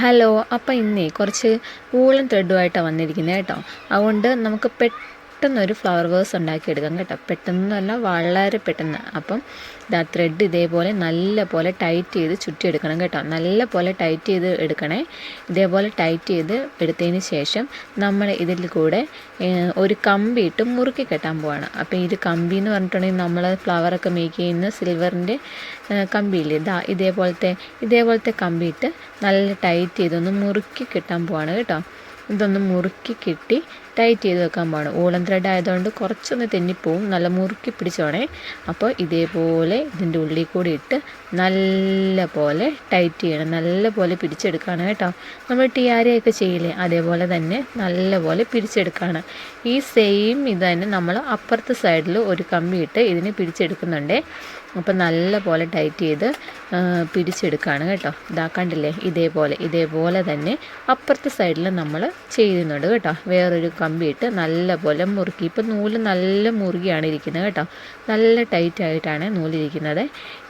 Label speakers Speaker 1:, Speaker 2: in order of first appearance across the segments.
Speaker 1: Hello. അപ്പോൾ ഇന്നേ കുറച്ച് വൂളൻ ത്രെഡുമായിട്ടാണ് വന്നിരിക്കുന്നത് കേട്ടോ. അതുകൊണ്ട് നമുക്ക് പെട്ടെന്നൊരു ഫ്ലവർ വേഴ്സ് ഉണ്ടാക്കിയെടുക്കാം കേട്ടോ. പെട്ടെന്നല്ല, വളരെ പെട്ടെന്ന്. അപ്പം ത്രെഡ് ഇതേപോലെ നല്ല പോലെ ടൈറ്റ് ചെയ്ത് ചുറ്റിയെടുക്കണം കേട്ടോ. നല്ല പോലെ ടൈറ്റ് ചെയ്ത് എടുക്കണേ. ഇതേപോലെ ടൈറ്റ് ചെയ്ത് എടുത്തതിന് ശേഷം നമ്മൾ ഇതിൽ കൂടെ ഒരു കമ്പി ഇട്ട് മുറുക്കി കെട്ടാൻ പോവാണ്. അപ്പോൾ ഇത് കമ്പി എന്ന് പറഞ്ഞിട്ടുണ്ടെങ്കിൽ നമ്മൾ ഫ്ലവറൊക്കെ മേക്ക് ചെയ്യുന്ന സിൽവറിൻ്റെ കമ്പിയില്ലേ, ഇതേപോലത്തെ കമ്പി ഇട്ട് നല്ല ടൈറ്റ് ചെയ്തൊന്ന് മുറുക്കി കെട്ടാൻ പോവാണ് കേട്ടോ. ഇതൊന്ന് മുറുക്കി കെട്ടി ടൈറ്റ് ചെയ്ത് വെക്കാൻ പോവാണ്. വൂളൻ ത്രെഡ് ആയതുകൊണ്ട് കുറച്ചൊന്ന് തെന്നിപ്പോവും. നല്ല മുറുക്കി പിടിച്ചോണേ. അപ്പോൾ ഇതേപോലെ ഇതിൻ്റെ ഉള്ളിൽ കൂടി ഇട്ട് നല്ല പോലെ ടൈറ്റ് ചെയ്യണം. നല്ല പോലെ പിടിച്ചെടുക്കുകയാണ് കേട്ടോ. നമ്മൾ ടിയാരയൊക്കെ ചെയ്യില്ലേ, അതേപോലെ തന്നെ നല്ല പോലെ പിടിച്ചെടുക്കുകയാണ്. ഈ സെയിം ഇത് തന്നെ നമ്മൾ അപ്പുറത്തെ സൈഡിൽ ഒരു കമ്പി ഇട്ട് ഇതിനെ പിടിച്ചെടുക്കുന്നുണ്ട്. അപ്പോൾ നല്ല പോലെ ടൈറ്റ് ചെയ്ത് പിടിച്ചെടുക്കുകയാണ് കേട്ടോ. കണ്ടില്ലേ, ഇതേപോലെ തന്നെ അപ്പുറത്തെ സൈഡിൽ നമ്മൾ ചെയ്യുന്നുണ്ട് കേട്ടോ. വേറൊരു കമ്പി ഇട്ട് നല്ല പോലെ മുറുക്കി. ഇപ്പം നൂല് നല്ല മുറുകിയാണ് ഇരിക്കുന്നത് കേട്ടോ. നല്ല ടൈറ്റായിട്ടാണ് നൂലിരിക്കുന്നത്.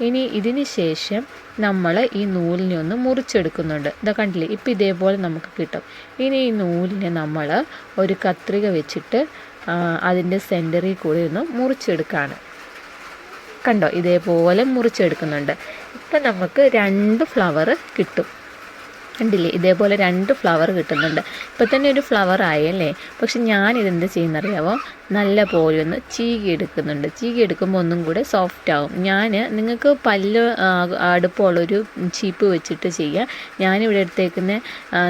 Speaker 1: ഇനി ഇതിന് ശേഷം നമ്മൾ ഈ നൂലിനെ ഒന്ന് മുറിച്ചെടുക്കുന്നുണ്ട്. കണ്ടില്ലേ, ഇപ്പം ഇതേപോലെ നമുക്ക് കിട്ടും. ഇനി ഈ നൂലിനെ നമ്മൾ ഒരു കത്രിക വെച്ചിട്ട് അതിൻ്റെ സെൻറ്ററിൽ കൂടി ഒന്ന് മുറിച്ചെടുക്കുകയാണ്. കണ്ടോ, ഇതേപോലെ മുറിച്ചെടുക്കുന്നുണ്ട്. ഇപ്പം നമുക്ക് 2 ഫ്ലവർ കിട്ടും. കണ്ടില്ലേ, ഇതേപോലെ 2 ഫ്ലവർ കിട്ടുന്നുണ്ട്. ഇപ്പം തന്നെ ഒരു ഫ്ലവർ ആയല്ലേ. പക്ഷെ ഞാനിതെന്ത് ചെയ്യുന്നറിയാമോ, നല്ല പോലെ ഒന്ന് ചീകി എടുക്കുന്നുണ്ട്. ചീകി എടുക്കുമ്പോൾ ഒന്നും കൂടെ സോഫ്റ്റ് ആവും. നിങ്ങൾക്ക് പല്ല് അടുപ്പമുള്ളൊരു ചീപ്പ് വെച്ചിട്ട് ചെയ്യാം. ഞാനിവിടെ എടുത്തേക്കുന്ന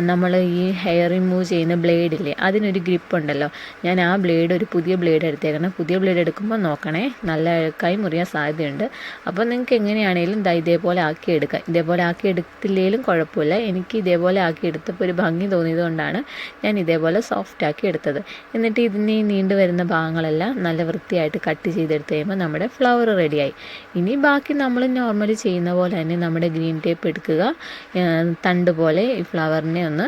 Speaker 1: നമ്മൾ ഈ ഹെയർ റിമൂവ് ചെയ്യുന്ന ബ്ലേഡില്ലേ, അതിനൊരു ഗ്രിപ്പ് ഉണ്ടല്ലോ. ഞാൻ ആ ബ്ലേഡ്, ഒരു പുതിയ ബ്ലേഡ് എടുത്തേക്കണം. പുതിയ ബ്ലേഡ് എടുക്കുമ്പോൾ നോക്കണേ, നല്ല കൈ മുറിയാൻ സാധ്യതയുണ്ട്. അപ്പോൾ നിങ്ങൾക്ക് എങ്ങനെയാണെങ്കിലും ഇതേപോലെ ആക്കിയെടുക്കാം. ഇതേപോലെ ആക്കിയെടുത്തില്ലെങ്കിലും കുഴപ്പമില്ല. എനിക്ക് ഇതേപോലെ ആക്കി എടുത്തപ്പോൾ ഒരു ഭംഗി തോന്നിയതുകൊണ്ടാണ് ഞാൻ ഇതേപോലെ സോഫ്റ്റ് ആക്കി എടുത്തത്. എന്നിട്ട് ഇതിന് നീണ്ടു വരുന്ന ഭാഗങ്ങളെല്ലാം നല്ല വൃത്തിയായിട്ട് കട്ട് ചെയ്തെടുത്ത് കഴിയുമ്പോൾ നമ്മുടെ ഫ്ലവർ റെഡിയായി. ഇനി ബാക്കി നമ്മൾ നോർമലി ചെയ്യുന്ന പോലെ തന്നെ നമ്മുടെ ഗ്രീൻ ടേപ്പ് എടുക്കുക. തണ്ട് പോലെ ഈ ഫ്ലവറിനെ ഒന്ന്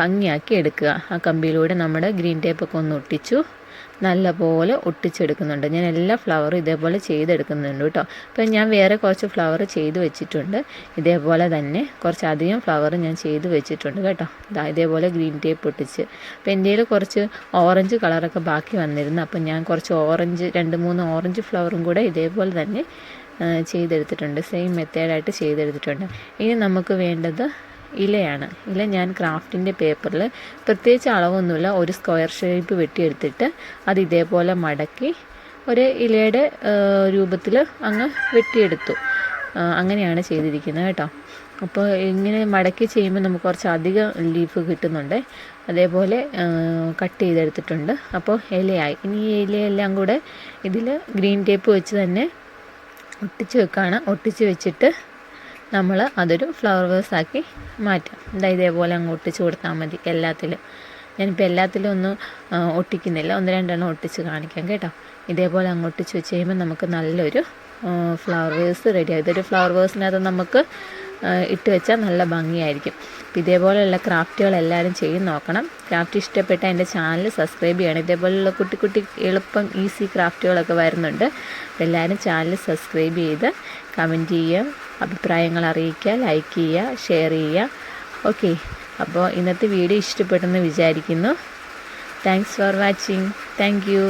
Speaker 1: ഭംഗിയാക്കി എടുക്കുക. ആ കമ്പിയിലൂടെ നമ്മുടെ ഗ്രീൻ ടേപ്പൊക്കെ ഒന്ന് ഒട്ടിച്ചു നല്ല പോലെ ഒട്ടിച്ചെടുക്കുന്നുണ്ട്. ഞാൻ എല്ലാ ഫ്ലവറും ഇതേപോലെ ചെയ്തെടുക്കുന്നുണ്ട് കേട്ടോ. അപ്പം ഞാൻ വേറെ കുറച്ച് ഫ്ലവർ ചെയ്ത് വെച്ചിട്ടുണ്ട്. ഇതേപോലെ തന്നെ കുറച്ചധികം ഫ്ലവർ ഞാൻ ചെയ്ത് വെച്ചിട്ടുണ്ട് കേട്ടോ. ഇതേപോലെ ഗ്രീൻ ടേപ്പ് ഒട്ടിച്ച്. അപ്പോൾ എൻ്റെ കയ്യിൽ കുറച്ച് ഓറഞ്ച് കളറൊക്കെ ബാക്കി വന്നിരുന്നു. അപ്പം ഞാൻ കുറച്ച് 2-3 ഓറഞ്ച് ഫ്ലവറും കൂടെ ഇതേപോലെ തന്നെ ചെയ്തെടുത്തിട്ടുണ്ട്. സെയിം മെത്തേഡായിട്ട് ചെയ്തെടുത്തിട്ടുണ്ട്. ഇനി നമുക്ക് വേണ്ടത് ഇലയാണ്. ഇല ഞാൻ ക്രാഫ്റ്റിൻ്റെ പേപ്പറിൽ പ്രത്യേകിച്ച് അളവൊന്നുമില്ല, ഒരു സ്ക്വയർ ഷേപ്പ് വെട്ടിയെടുത്തിട്ട് അത് ഇതേപോലെ മടക്കി ഒരു ഇലയുടെ രൂപത്തിൽ അങ്ങ് വെട്ടിയെടുത്തു. അങ്ങനെയാണ് ചെയ്തിരിക്കുന്നത് കേട്ടോ. അപ്പോൾ ഇങ്ങനെ മടക്കി ചെയ്യുമ്പോൾ നമുക്ക് കുറച്ച് അധികം ലീഫ് കിട്ടുന്നുണ്ട്. അതേപോലെ കട്ട് ചെയ്തെടുത്തിട്ടുണ്ട്. അപ്പോൾ ഇലയായി. ഇനി ഈ ഇലയെല്ലാം കൂടെ ഇതിൽ ഗ്രീൻ ടേപ്പ് വെച്ച് തന്നെ ഒട്ടിച്ച് വെക്കുകയാണ്. ഒട്ടിച്ച് വെച്ചിട്ട് നമ്മൾ അതൊരു ഫ്ലവർ വേഴ്സ് ആക്കി മാറ്റാം. ഇതേപോലെ അങ്ങ് ഒട്ടിച്ച് കൊടുത്താൽ മതി എല്ലാത്തിലും. ഞാനിപ്പോൾ എല്ലാത്തിലും ഒന്നും ഒട്ടിക്കുന്നില്ല, 1-2 ഒട്ടിച്ച് കാണിക്കാം കേട്ടോ. ഇതേപോലെ അങ്ങ് ഒട്ടിച്ച് വെച്ച് കഴിയുമ്പോൾ നമുക്ക് നല്ലൊരു ഫ്ലവർ വേഴ്സ് റെഡിയായി. ഇതൊരു ഫ്ലവർ വേഴ്സിനകത്ത് നമുക്ക് ഇട്ട് വെച്ചാൽ നല്ല ഭംഗിയായിരിക്കും. അപ്പോൾ ഇതേപോലെയുള്ള ക്രാഫ്റ്റുകൾ എല്ലാവരും ചെയ്ത് നോക്കണം. ക്രാഫ്റ്റ് ഇഷ്ടപ്പെട്ട എൻ്റെ ചാനൽ സബ്സ്ക്രൈബ് ചെയ്യണം. ഇതേപോലെയുള്ള കുട്ടി എളുപ്പം ഈസി ക്രാഫ്റ്റുകളൊക്കെ വരുന്നുണ്ട്. അപ്പോൾ എല്ലാവരും ചാനൽ സബ്സ്ക്രൈബ് ചെയ്ത് കമൻറ്റ് ചെയ്യുക, അഭിപ്രായങ്ങൾ അറിയിക്കുക, ലൈക്ക് ചെയ്യുക, ഷെയർ ചെയ്യുക. ഓക്കെ, അപ്പോൾ ഇന്നത്തെ വീഡിയോ ഇഷ്ടപ്പെട്ടെന്ന് വിചാരിക്കുന്നു. Thanks for watching. Thank you.